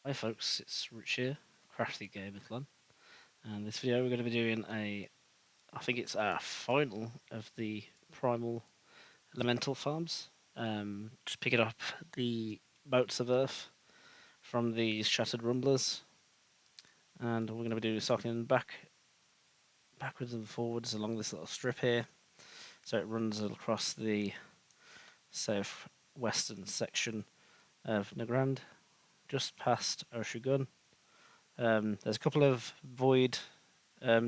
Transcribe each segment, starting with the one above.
Hi folks, it's Rich here, Crafty Gamer Clan, and this video we're going to be doing I think it's our final of the Primal Elemental farms. Just picking up the Moats of Earth from the Shattered Rumblers, and we're going to be doing cycling backwards and forwards along this little strip here, so it runs across the southwestern section of Nagrand, just past Oshugun. There's a couple of void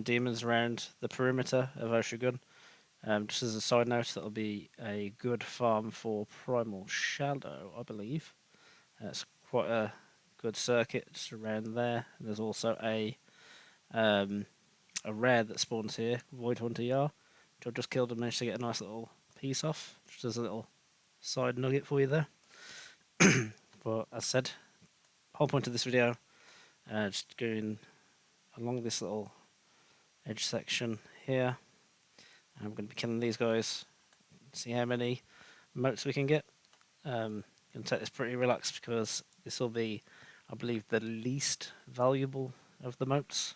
demons around the perimeter of Oshugun. Just as a side note, that'll be a good farm for Primal Shadow, I believe. It's quite a good circuit just around there. And there's also um, a rare that spawns here, Void Hunter Yar, which I've just killed and managed to get a nice little piece off. Just as a little side nugget for you there. But as said, whole point of this video, just going along this little edge section here. And we're going to be killing these guys, see how many moats we can get. Going to take this pretty relaxed because this will be, I believe, the least valuable of the moats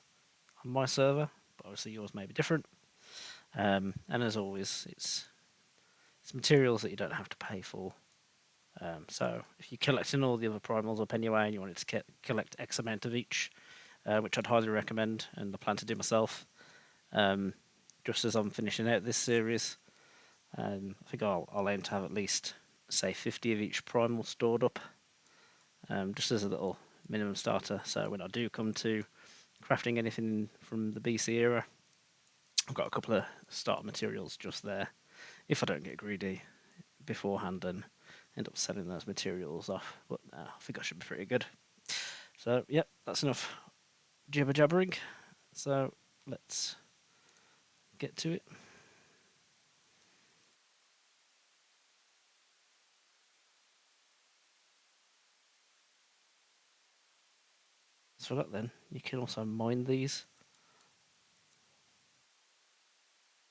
on my server, but obviously yours may be different. And as always, it's materials that you don't have to pay for. So if you're collecting all the other primals up anyway and you wanted to collect X amount of each, which I'd highly recommend and I plan to do myself, just as I'm finishing out this series, I think I'll aim to have at least, say, 50 of each primal stored up, just as a little minimum starter. So when I do come to crafting anything from the BC era, I've got a couple of starter materials just there. If I don't get greedy beforehand and end up selling those materials off, but I think I should be pretty good. So yep, that's enough jibber jabbering. So let's get to it. So for that then, you can also mine these.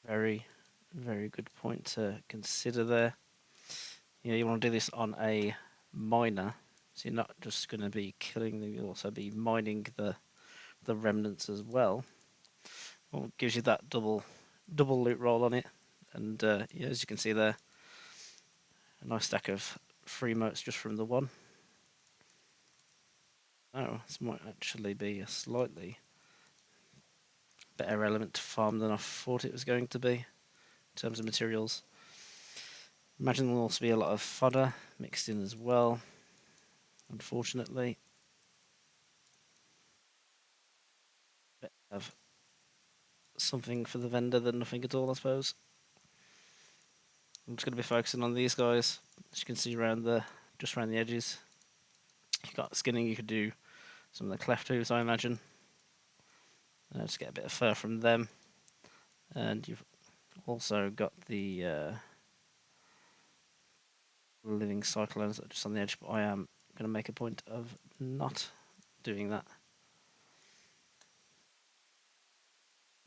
Very, very good point to consider there. You want to do this on a miner, so you're not just going to be killing them, you'll also be mining the remnants as well. Well, it gives you that double loot roll on it, and yeah, as you can see there, a nice stack of free motes just from the one. Oh, this might actually be a slightly better element to farm than I thought it was going to be in terms of materials. Imagine there'll also be a lot of fodder mixed in as well, unfortunately. Have something for the vendor than nothing at all, I suppose. I'm just going to be focusing on these guys, as you can see just around the edges. If you've got skinning, you could do some of the cleft hooves, I imagine. Just get a bit of fur from them. And you've also got the living cyclones that are just on the edge, but I am going to make a point of not doing that.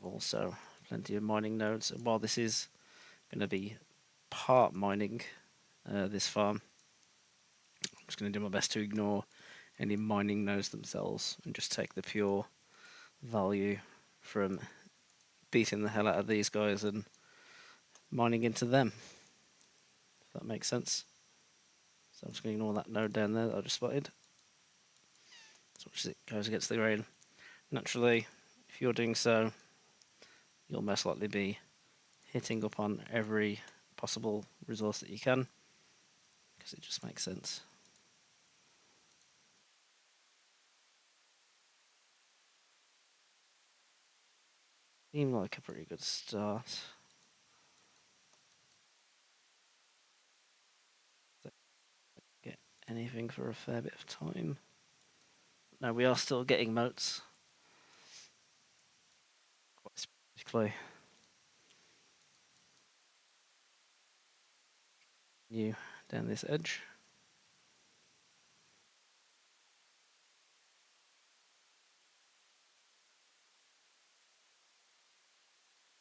Also, plenty of mining nodes. And while this is going to be part mining, this farm, I'm just going to do my best to ignore any mining nodes themselves and just take the pure value from beating the hell out of these guys and mining into them, if that makes sense. So I'm just going to ignore that node down there that I just spotted. So it goes against the grain. Naturally, if you're doing so, you'll most likely be hitting up on every possible resource that you can, because it just makes sense. Seemed like a pretty good start. Get anything for a fair bit of time. No, we are still getting motes. Quite specifically. You down this edge.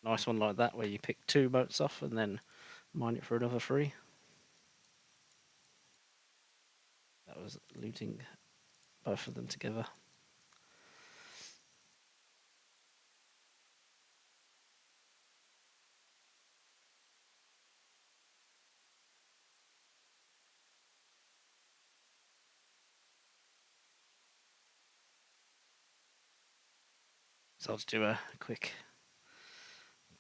Nice one like that, where you pick 2 motes off and then mine it for another 3. That was looting both of them together. So I'll just do a quick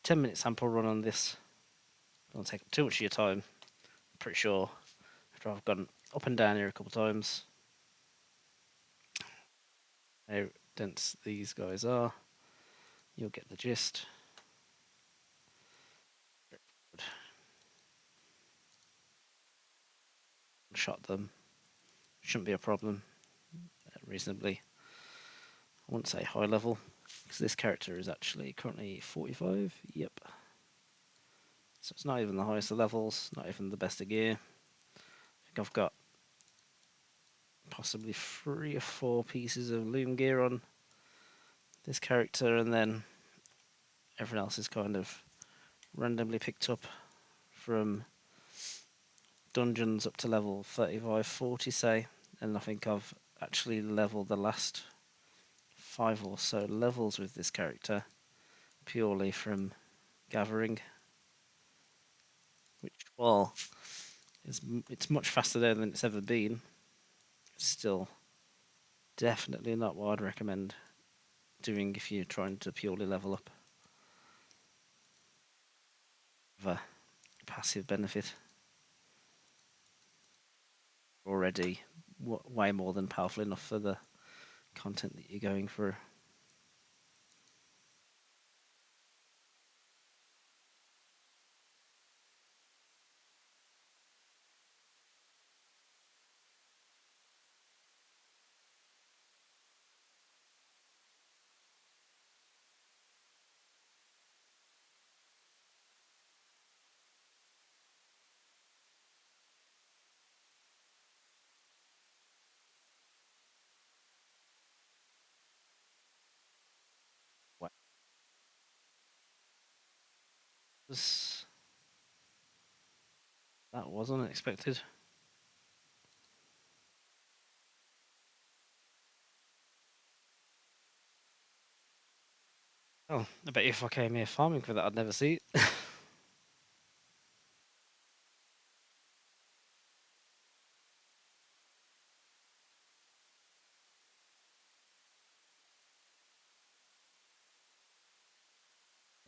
10-minute sample run on this. Don't take up too much of your time. I'm pretty sure after I've gone up and down here a couple of times, how dense these guys are, you'll get the gist. Shot them. Shouldn't be a problem. Reasonably, I wouldn't say high level, because this character is actually currently 45. Yep. So it's not even the highest of levels, not even the best of gear. I think I've got possibly 3 or 4 pieces of loom gear on this character, and then everyone else is kind of randomly picked up from dungeons up to level 35, 40, say, and I think I've actually leveled the last 5 or so levels with this character purely from gathering, which, while it's much faster there than it's ever been, it's still definitely not what I'd recommend doing if you're trying to purely level up with a passive benefit. Already way more than powerful enough for the content that you're going for. Wow. That was unexpected. Oh, I bet if I came here farming for that, I'd never see it.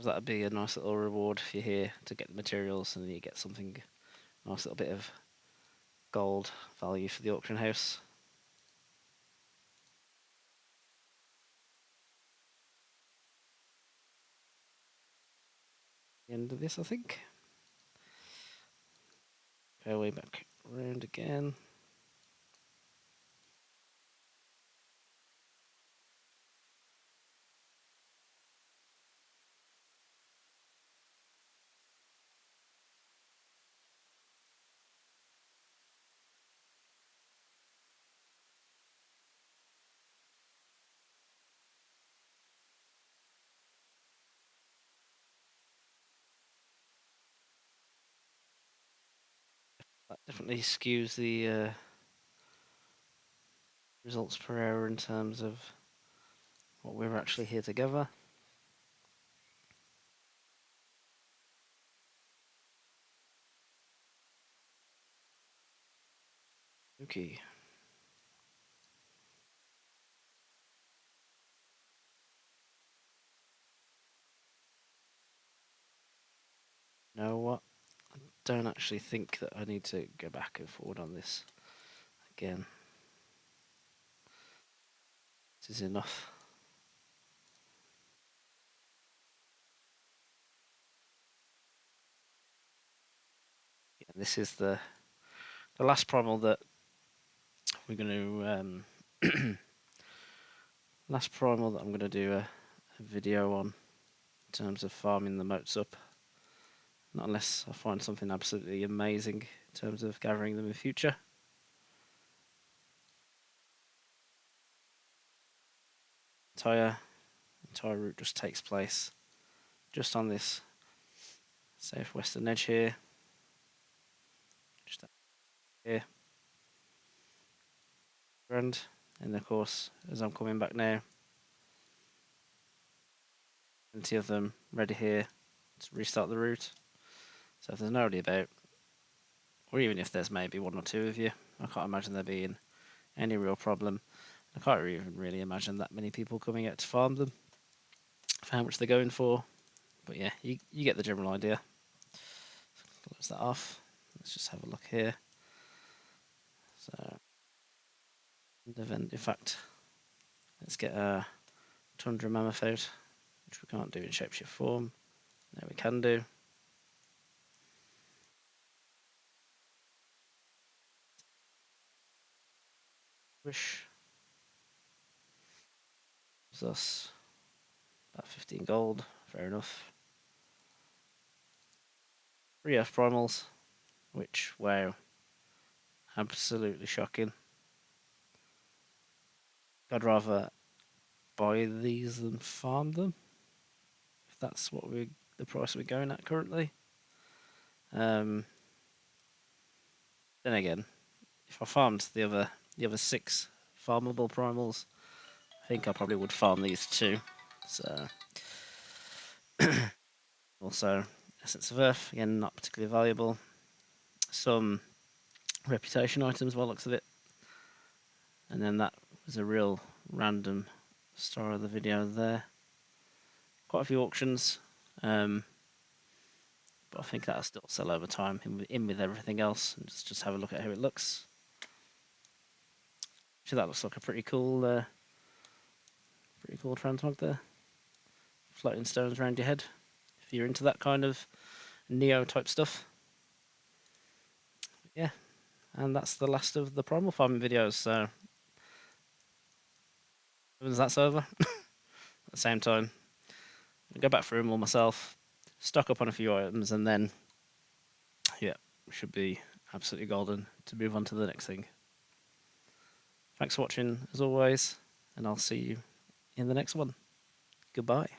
That'd be a nice little reward if you're here to get the materials, and then you get something, nice little bit of gold value for the auction house. The end of this, I think. Go way back around again. That definitely skews the results per hour in terms of what we're actually here together. Okay. You know what? I don't actually think that I need to go back and forward on this again. This is enough. Yeah, this is the last primal that we're going to last primal that I'm going to do a video on in terms of farming the moats up. Not unless I find something absolutely amazing in terms of gathering them in future. Entire route just takes place just on this southwestern edge here. Just here. Nagrand. And of course, as I'm coming back now, plenty of them ready here to restart the route. So if there's nobody about, or even if there's maybe one or two of you, I can't imagine there being any real problem. I can't even really imagine that many people coming out to farm them for how much they're going for. But yeah, you get the general idea. Close that off. Let's just have a look here. So, in fact, let's get a Tundra Mammoth out, which we can't do in shapeshift form. There we can do. Wish gives us about 15 gold. Fair enough. 3 F primals, which, wow, absolutely shocking. I'd rather buy these than farm them, if that's what the price we're going at currently. Then again, if I farmed the other 6 farmable primals, I think I probably would farm these too. So also Essence of Earth, again not particularly valuable. Some reputation items by the looks of it. And then that was a real random star of the video there. Quite a few auctions. But I think that'll still sell over time in with everything else. And just have a look at how it looks. So that looks like a pretty cool transmog there. Floating stones around your head. If you're into that kind of Neo type stuff. Yeah. And that's the last of the primal farming videos, so as that's over. At the same time, I'll go back through them all myself, stock up on a few items, and then yeah, should be absolutely golden to move on to the next thing. Thanks for watching as always, and I'll see you in the next one. Goodbye.